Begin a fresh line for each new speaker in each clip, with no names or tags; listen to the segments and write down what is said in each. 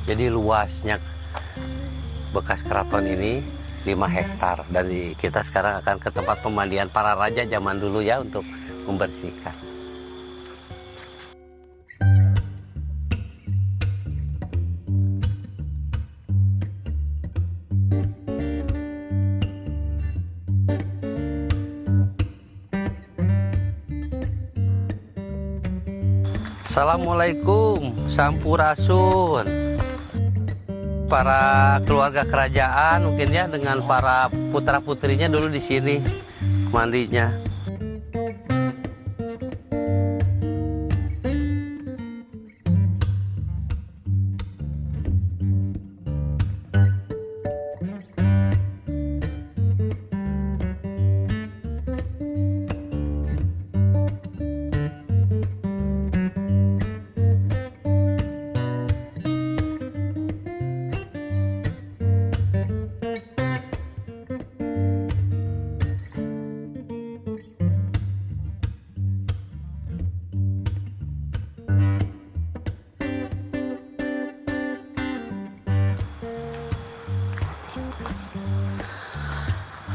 Jadi luasnya bekas keraton ini 5 hektar. Dan kita sekarang akan ke tempat pemandian para raja zaman dulu ya, untuk membersihkan. Assalamualaikum, sampurasun. Para keluarga kerajaan mungkin ya, dengan para putra putrinya dulu di sini mandinya.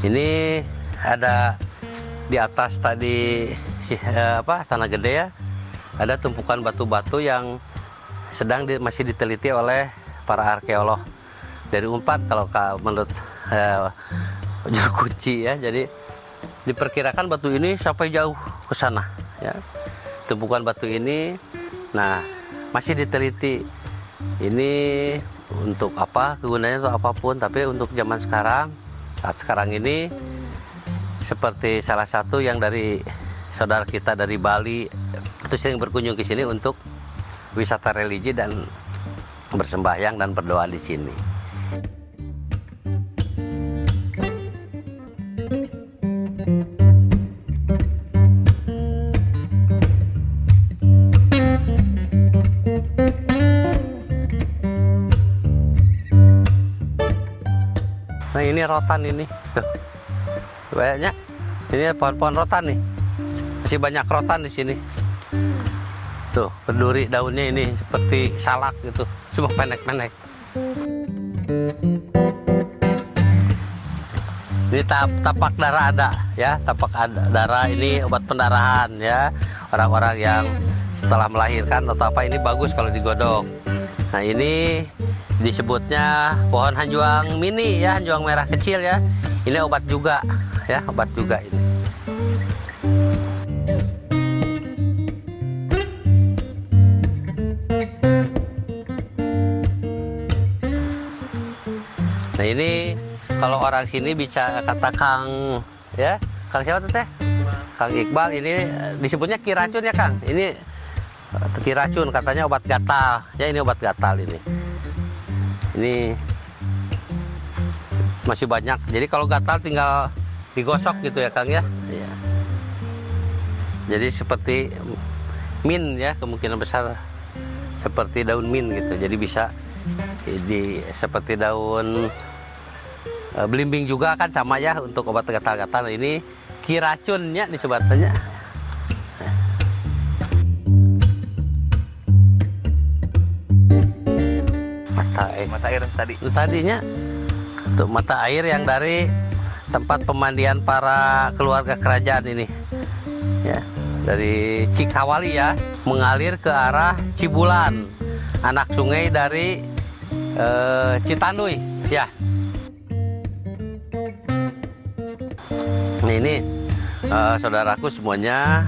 Ini ada di atas tadi Astana Gede ya, ada tumpukan batu-batu yang masih diteliti oleh para arkeolog dari Unpad kalau menurut juru kunci ya. Jadi diperkirakan batu ini sampai jauh ke sana ya. Tumpukan batu ini nah masih diteliti. Ini untuk apa kegunaannya atau apapun, tapi untuk zaman sekarang, saat sekarang ini, seperti salah satu yang dari saudara kita dari Bali itu sering berkunjung ke sini untuk wisata religi dan bersembahyang dan berdoa di sini. Nah ini rotan ini, tuh banyak. Ini pohon-pohon rotan nih, masih banyak rotan di sini. Tuh berduri daunnya ini seperti salak gitu, cuma pendek-pendek. Ini tapak darah ada ya, tapak darah ini obat pendarahan ya. Orang-orang yang setelah melahirkan atau apa ini bagus kalau digodok. Nah ini disebutnya pohon hanjuang mini ya, hanjuang merah kecil ya. Ini obat juga ya, obat juga ini. Nah ini kalau orang sini bisa kata Kang ya, Kang siapa tuh teh? Kang Iqbal. Ini disebutnya ki racun ya Kang. Ini ki racun, katanya obat gatal ya, ini obat gatal ini. Ini masih banyak. Jadi kalau gatal tinggal digosok gitu ya Kang ya. Iya. Jadi seperti mint ya, kemungkinan besar seperti daun mint gitu. Jadi bisa seperti daun belimbing juga kan, sama ya untuk obat gatal-gatal. Ini ki racunnya disebutnya. Mata air tadinya tuh, mata air yang dari tempat pemandian para keluarga kerajaan ini ya, dari Cikawali ya, mengalir ke arah Cibulan, anak sungai dari Citanduy ya. Nah ini saudaraku semuanya,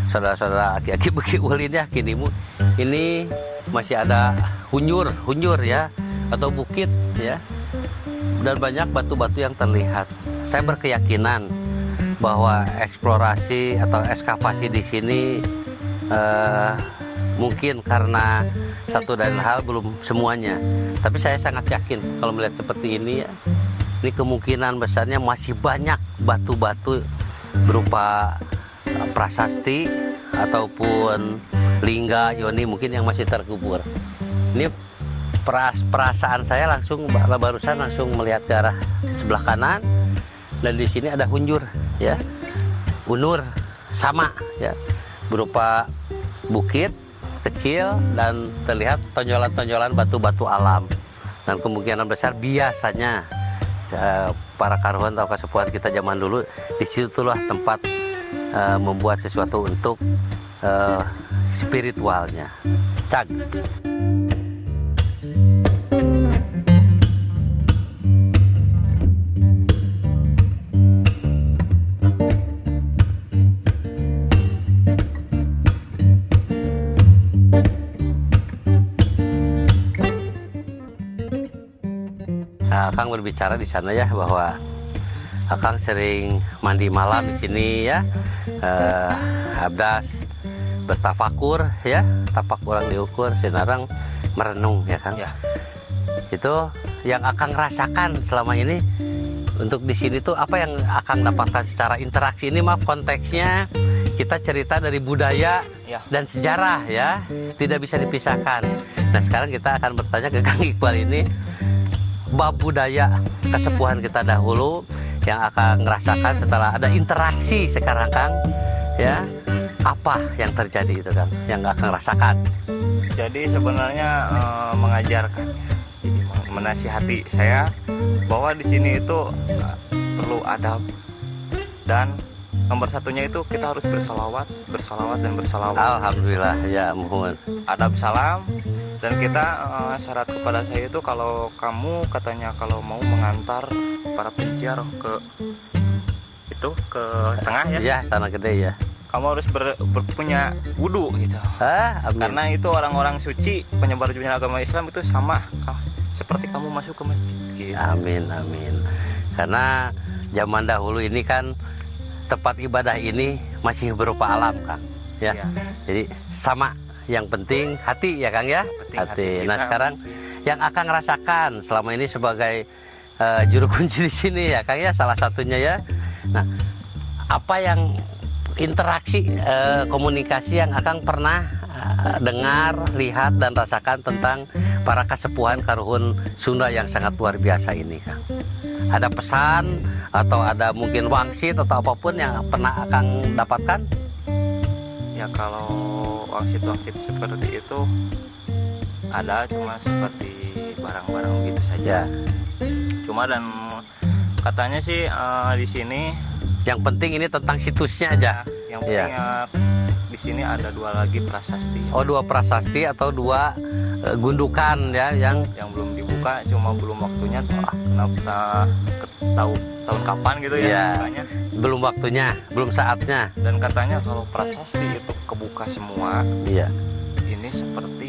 saudara-saudara aki-aki beki ulin ya, kinimu ini masih ada hunjur ya, atau bukit ya, dan banyak batu-batu yang terlihat. Saya berkeyakinan bahwa eksplorasi atau ekskavasi di sini mungkin karena satu dan hal belum semuanya, tapi saya sangat yakin kalau melihat seperti ini ya, ini kemungkinan besarnya masih banyak batu-batu berupa prasasti ataupun lingga yoni mungkin yang masih terkubur. Ini perasaan saya barusan langsung melihat ke arah sebelah kanan, dan di sini ada hunjur ya, unur sama ya, berupa bukit kecil dan terlihat tonjolan-tonjolan batu-batu alam. Dan kemungkinan besar biasanya para karuhan atau kasepuhan kita zaman dulu disitulah tempat membuat sesuatu untuk spiritualnya. Cag. Akang berbicara di sana ya bahwa Akang sering mandi malam di sini ya, abdas bertafakur ya, tapak orang diukur, sinarang merenung ya Kang.
Ya.
Itu yang Akang rasakan selama ini untuk di sini tuh apa yang Akang dapatkan secara interaksi ini, maaf konteksnya kita cerita dari budaya
Ya.
dan sejarah ya, tidak bisa dipisahkan. Nah sekarang kita akan bertanya ke Kang Iqbal ini bab budaya kesepuhan kita dahulu yang akan ngerasakan setelah ada interaksi sekarang Kang ya, apa yang terjadi itu Kang yang akan rasakan.
Jadi sebenarnya mengajarkan, jadi menasihati saya bahwa di sini itu perlu adab, dan nomor satunya itu kita harus bersalawat dan bersalawat.
Alhamdulillah ya, mohon
Adab salam. Dan kita syarat kepada saya itu kalau kamu katanya kalau mau mengantar para penciar ke tengah ya,
ya sana gede ya,
kamu harus punya wudhu gitu.
amin.
Karena itu orang-orang suci penyebar junya agama Islam itu sama seperti kamu masuk ke masjid gitu.
Amin amin. Karena zaman dahulu ini kan tempat ibadah ini masih berupa alam Kang ya,
Ya.
jadi sama. Yang penting hati ya Kang ya, hati. Nah sekarang yang akan rasakan selama ini sebagai juru kunci di sini ya Kang ya, salah satunya ya. Nah apa yang interaksi komunikasi yang Akang pernah dengar, lihat dan rasakan tentang para kasepuhan karuhun Sunda yang sangat luar biasa ini Kang? Ada pesan atau ada mungkin wangsit atau apapun yang pernah Akang dapatkan?
Ya kalau wangsit seperti itu ada, cuma seperti barang-barang gitu saja. Cuma dan katanya sih di sini
yang penting ini tentang situsnya aja.
Yang penting di sini ada 2 lagi prasasti.
Oh 2 prasasti atau 2 gundukan ya yang
belum dibuka, cuma belum waktunya. Kenapa tahu tahun kapan gitu ya? Bukanya.
Belum waktunya, belum saatnya.
Dan katanya kalau prasasti itu kebuka semua.
Iya.
Ini seperti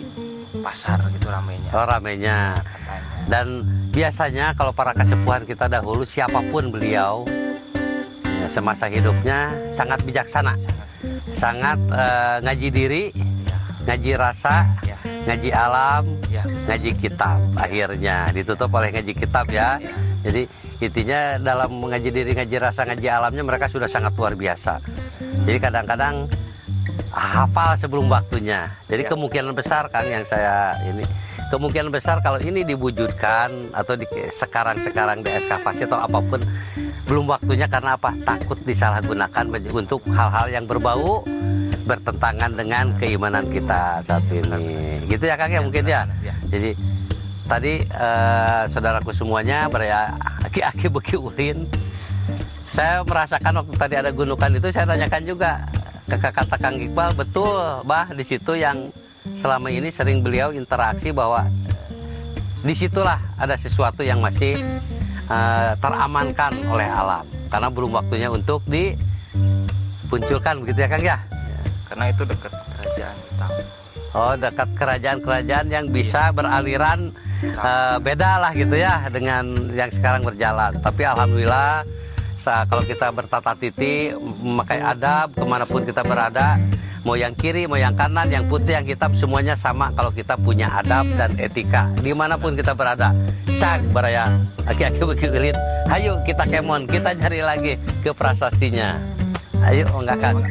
pasar gitu ramainya.
Oh ramainya.
Katanya.
Dan biasanya kalau para kasepuhan kita dahulu siapapun beliau ya, semasa hidupnya sangat bijaksana, sangat ngaji diri, ngaji rasa, ngaji alam, ngaji kitab. Akhirnya ditutup oleh ngaji kitab ya. Jadi intinya dalam mengaji diri, ngaji rasa, ngaji alamnya mereka sudah sangat luar biasa. Jadi kadang-kadang hafal sebelum waktunya. Jadi kemungkinan besar Kang yang saya ini, kemungkinan besar kalau ini diwujudkan atau sekarang dieskavasi atau apapun, belum waktunya karena apa? Takut disalahgunakan untuk hal-hal yang berbau bertentangan dengan keimanan kita saat ini. Gitu ya Kang ya mungkin ya. Jadi tadi saudaraku semuanya beraya aki-aki beki ulin. Saya merasakan waktu tadi ada gundukan itu, saya tanyakan juga ke kata Kang Iqbal, betul bah di situ yang selama ini sering beliau interaksi bahwa disitulah ada sesuatu yang masih teramankan oleh alam karena belum waktunya untuk dimunculkan, begitu ya Kang ya?
Karena itu dekat kerajaan kita.
Oh dekat kerajaan-kerajaan yang bisa beraliran beda lah gitu ya dengan yang sekarang berjalan. Tapi alhamdulillah kalau kita bertata titi, memakai adab kemanapun kita berada, mau yang kiri, mau yang kanan, yang putih, yang hitam, semuanya sama kalau kita punya adab dan etika dimanapun kita berada. Cak baraya aki-aki begitu, ayo kita kemon, kita cari lagi ke prasastinya. Ayo enggak Kang.